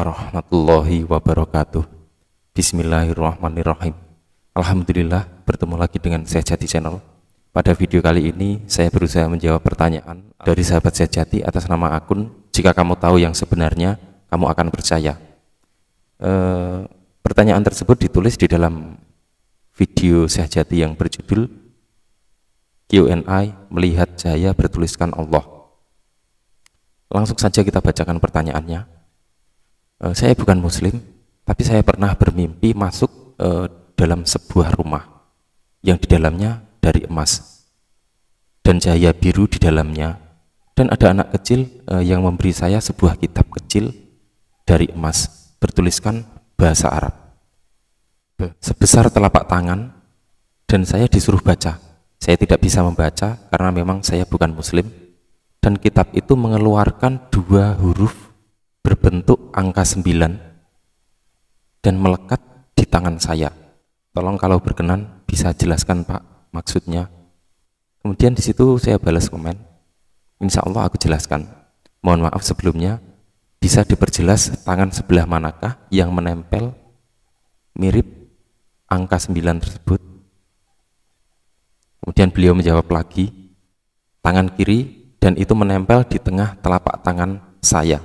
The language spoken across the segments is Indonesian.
warahmatullahi wabarakatuh. Bismillahirrahmanirrahim. Alhamdulillah, bertemu lagi dengan Sejati Channel. Pada video kali ini saya berusaha menjawab pertanyaan dari sahabat Sejati atas nama akun "Jika kamu tahu yang sebenarnya, kamu akan percaya". Pertanyaan tersebut ditulis di dalam video Sejati yang berjudul Q&A Melihat Cahaya Bertuliskan Allah. Langsung saja kita bacakan pertanyaannya. Saya bukan muslim, tapi saya pernah bermimpi masuk dalam sebuah rumah yang di dalamnya dari emas dan cahaya biru di dalamnya, dan ada anak kecil yang memberi saya sebuah kitab kecil dari emas bertuliskan bahasa Arab sebesar telapak tangan, dan saya disuruh baca. Saya tidak bisa membaca karena memang saya bukan muslim, dan kitab itu mengeluarkan dua huruf berbentuk angka 9 dan melekat di tangan saya. Tolong kalau berkenan bisa jelaskan Pak maksudnya. Kemudian di situ saya balas komen, insya Allah aku jelaskan. Mohon maaf sebelumnya, bisa diperjelas tangan sebelah manakah yang menempel mirip angka 9 tersebut? Kemudian beliau menjawab lagi, tangan kiri, dan itu menempel di tengah telapak tangan saya.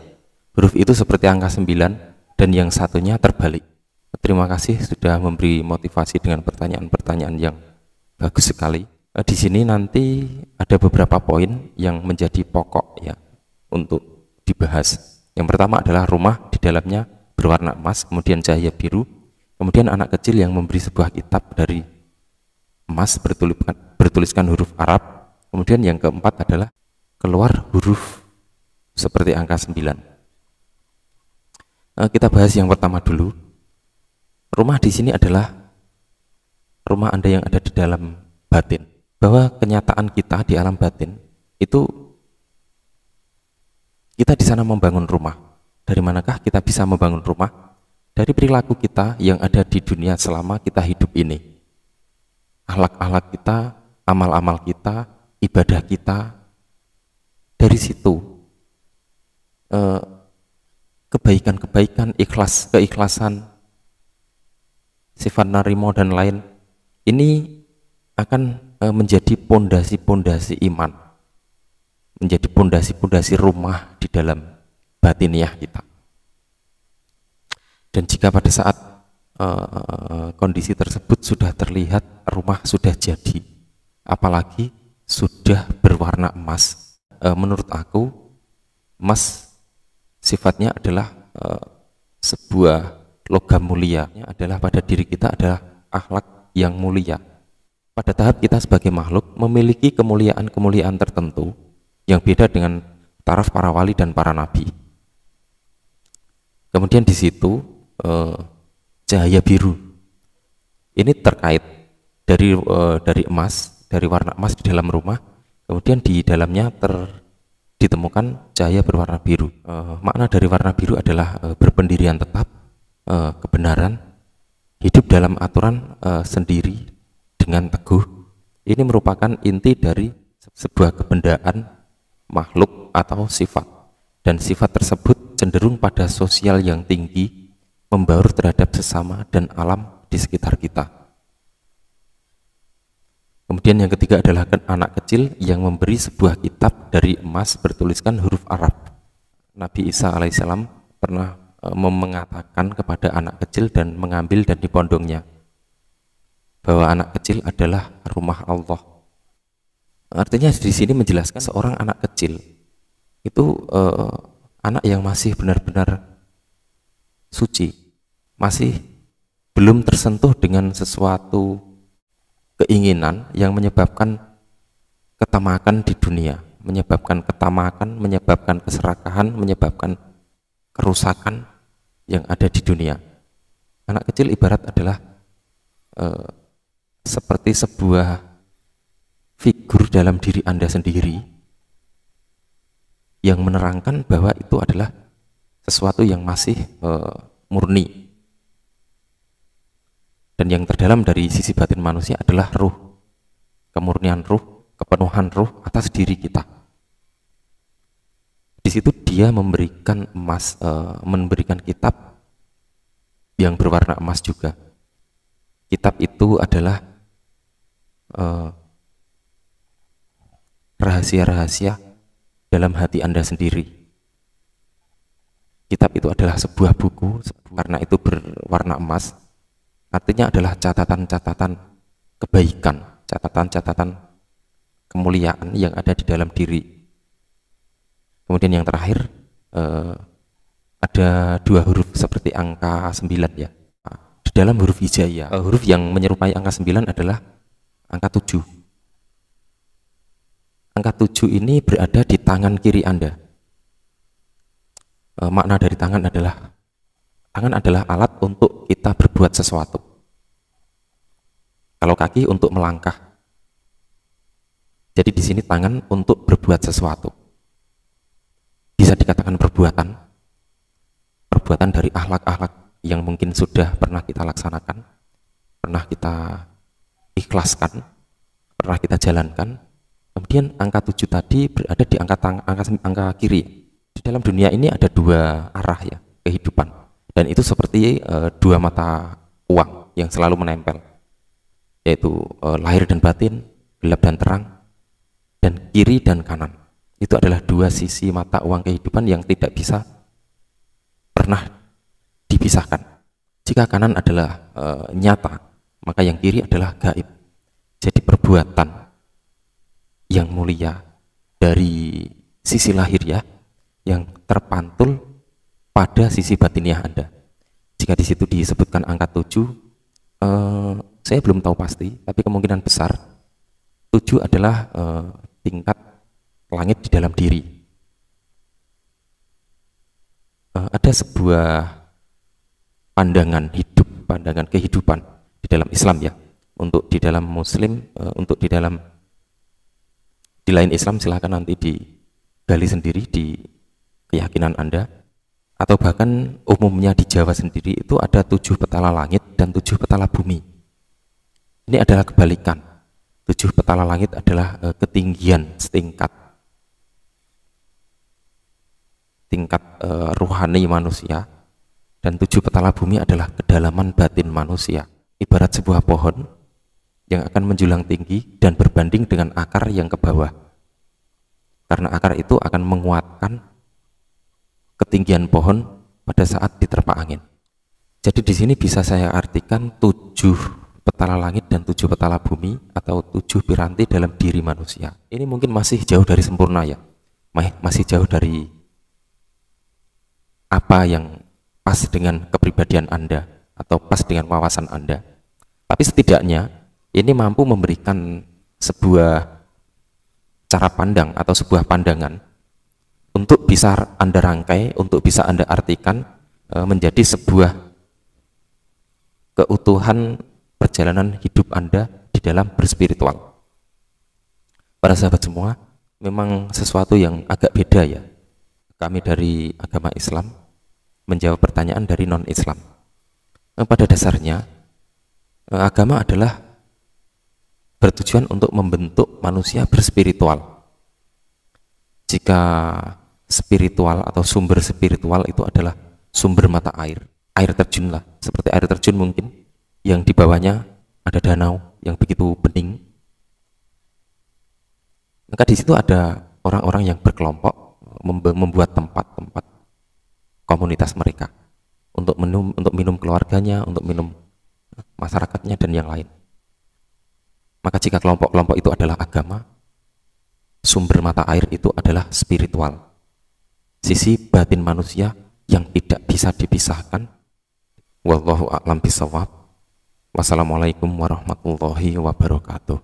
Huruf itu seperti angka 9 dan yang satunya terbalik. Terima kasih sudah memberi motivasi dengan pertanyaan-pertanyaan yang bagus sekali. Di sini nanti ada beberapa poin yang menjadi pokok ya untuk dibahas. Yang pertama adalah rumah di dalamnya berwarna emas, kemudian cahaya biru, kemudian anak kecil yang memberi sebuah kitab dari emas bertuliskan huruf Arab, kemudian yang keempat adalah keluar huruf seperti angka 9. Kita bahas yang pertama dulu. Rumah di sini adalah rumah Anda yang ada di dalam batin. Bahwa kenyataan kita di alam batin itu kita di sana membangun rumah. Dari manakah kita bisa membangun rumah? Dari perilaku kita yang ada di dunia selama kita hidup ini. Akhlak-akhlak kita, amal-amal kita, ibadah kita. Dari situ kebaikan-kebaikan, keikhlasan, sifat narimo dan lain ini akan menjadi pondasi-pondasi iman, menjadi pondasi-pondasi rumah di dalam batiniah kita. Dan jika pada saat kondisi tersebut sudah terlihat rumah sudah jadi, apalagi sudah berwarna emas, menurut aku emas sifatnya adalah sebuah logam mulia, adalah pada diri kita adalah akhlak yang mulia. Pada tahap kita sebagai makhluk memiliki kemuliaan-kemuliaan tertentu yang beda dengan taraf para wali dan para nabi. Kemudian di situ cahaya biru ini terkait dari emas, dari warna emas di dalam rumah, kemudian di dalamnya ditemukan cahaya berwarna biru. Makna dari warna biru adalah berpendirian tetap, kebenaran, hidup dalam aturan sendiri dengan teguh. Ini merupakan inti dari sebuah kebendaan makhluk atau sifat, dan sifat tersebut cenderung pada sosial yang tinggi, membaur terhadap sesama dan alam di sekitar kita. Kemudian yang ketiga adalah anak kecil yang memberi sebuah kitab dari emas bertuliskan huruf Arab. Nabi Isa alaihissalam pernah mengatakan kepada anak kecil dan mengambil dan dipondongnya bahwa anak kecil adalah rumah Allah. Artinya di sini menjelaskan seorang anak kecil itu anak yang masih benar-benar suci, masih belum tersentuh dengan sesuatu keinginan yang menyebabkan ketamakan di dunia, menyebabkan ketamakan, menyebabkan keserakahan, menyebabkan kerusakan yang ada di dunia. Anak kecil ibarat adalah seperti sebuah figur dalam diri Anda sendiri yang menerangkan bahwa itu adalah sesuatu yang masih murni. Dan yang terdalam dari sisi batin manusia adalah ruh, kemurnian ruh, kepenuhan ruh atas diri kita. Di Di situ dia memberikan emas, memberikan kitab yang berwarna emas juga. Kitab itu adalah rahasia-rahasia dalam hati Anda sendiri. Kitab itu adalah sebuah buku, karena itu berwarna emas, artinya adalah catatan-catatan kebaikan, catatan-catatan kemuliaan yang ada di dalam diri. Kemudian yang terakhir, ada 2 huruf seperti angka 9 ya. Di dalam huruf hijaiyah, huruf yang menyerupai angka 9 adalah angka 7. Angka 7 ini berada di tangan kiri Anda. Makna dari tangan adalah alat untuk kita berbuat sesuatu. Kalau kaki untuk melangkah. Jadi di sini tangan untuk berbuat sesuatu. Bisa dikatakan perbuatan dari akhlak-akhlak yang mungkin sudah pernah kita laksanakan, pernah kita ikhlaskan, pernah kita jalankan. Kemudian angka 7 tadi berada di angka kiri. Di dalam dunia ini ada 2 arah ya kehidupan, dan itu seperti 2 mata uang yang selalu menempel, yaitu lahir dan batin, gelap dan terang, dan kiri dan kanan. Itu adalah 2 sisi mata uang kehidupan yang tidak bisa pernah dipisahkan. Jika kanan adalah nyata, maka yang kiri adalah gaib. Jadi perbuatan yang mulia dari sisi lahir ya, yang terpantul pada sisi batiniah Anda. Jika di situ disebutkan angka 7, saya belum tahu pasti, tapi kemungkinan besar 7 adalah tingkat langit di dalam diri. Ada sebuah pandangan hidup, pandangan kehidupan di dalam Islam ya. Untuk di dalam Muslim, untuk di lain Islam silahkan nanti digali sendiri di keyakinan Anda, atau bahkan umumnya di Jawa sendiri itu ada 7 petala langit dan 7 petala bumi. Ini adalah kebalikan. 7 petala langit adalah ketinggian setingkat ruhani manusia, dan 7 petala bumi adalah kedalaman batin manusia. Ibarat sebuah pohon yang akan menjulang tinggi dan berbanding dengan akar yang ke bawah, karena akar itu akan menguatkan ketinggian pohon pada saat diterpa angin. Jadi di sini bisa saya artikan 7 petala langit dan 7 petala bumi, atau 7 piranti dalam diri manusia. Ini mungkin masih jauh dari sempurna ya, masih jauh dari apa yang pas dengan kepribadian Anda atau pas dengan wawasan Anda. Tapi setidaknya ini mampu memberikan sebuah cara pandang atau sebuah pandangan untuk bisa Anda rangkai, untuk bisa Anda artikan menjadi sebuah keutuhan perjalanan hidup Anda di dalam berspiritual. Para sahabat semua, memang sesuatu yang agak beda ya, kami dari agama Islam menjawab pertanyaan dari non-Islam. Pada dasarnya agama adalah bertujuan untuk membentuk manusia berspiritual. Jika spiritual atau sumber spiritual itu adalah sumber mata air terjun lah, seperti air terjun mungkin yang di bawahnya ada danau yang begitu bening, maka di situ ada orang-orang yang berkelompok membuat tempat-tempat komunitas mereka untuk minum keluarganya, untuk minum masyarakatnya dan yang lain. Maka jika kelompok-kelompok itu adalah agama, sumber mata air itu adalah spiritual, sisi batin manusia yang tidak bisa dipisahkan. Wallahu a'lam bishawab. Wassalamualaikum warahmatullahi wabarakatuh.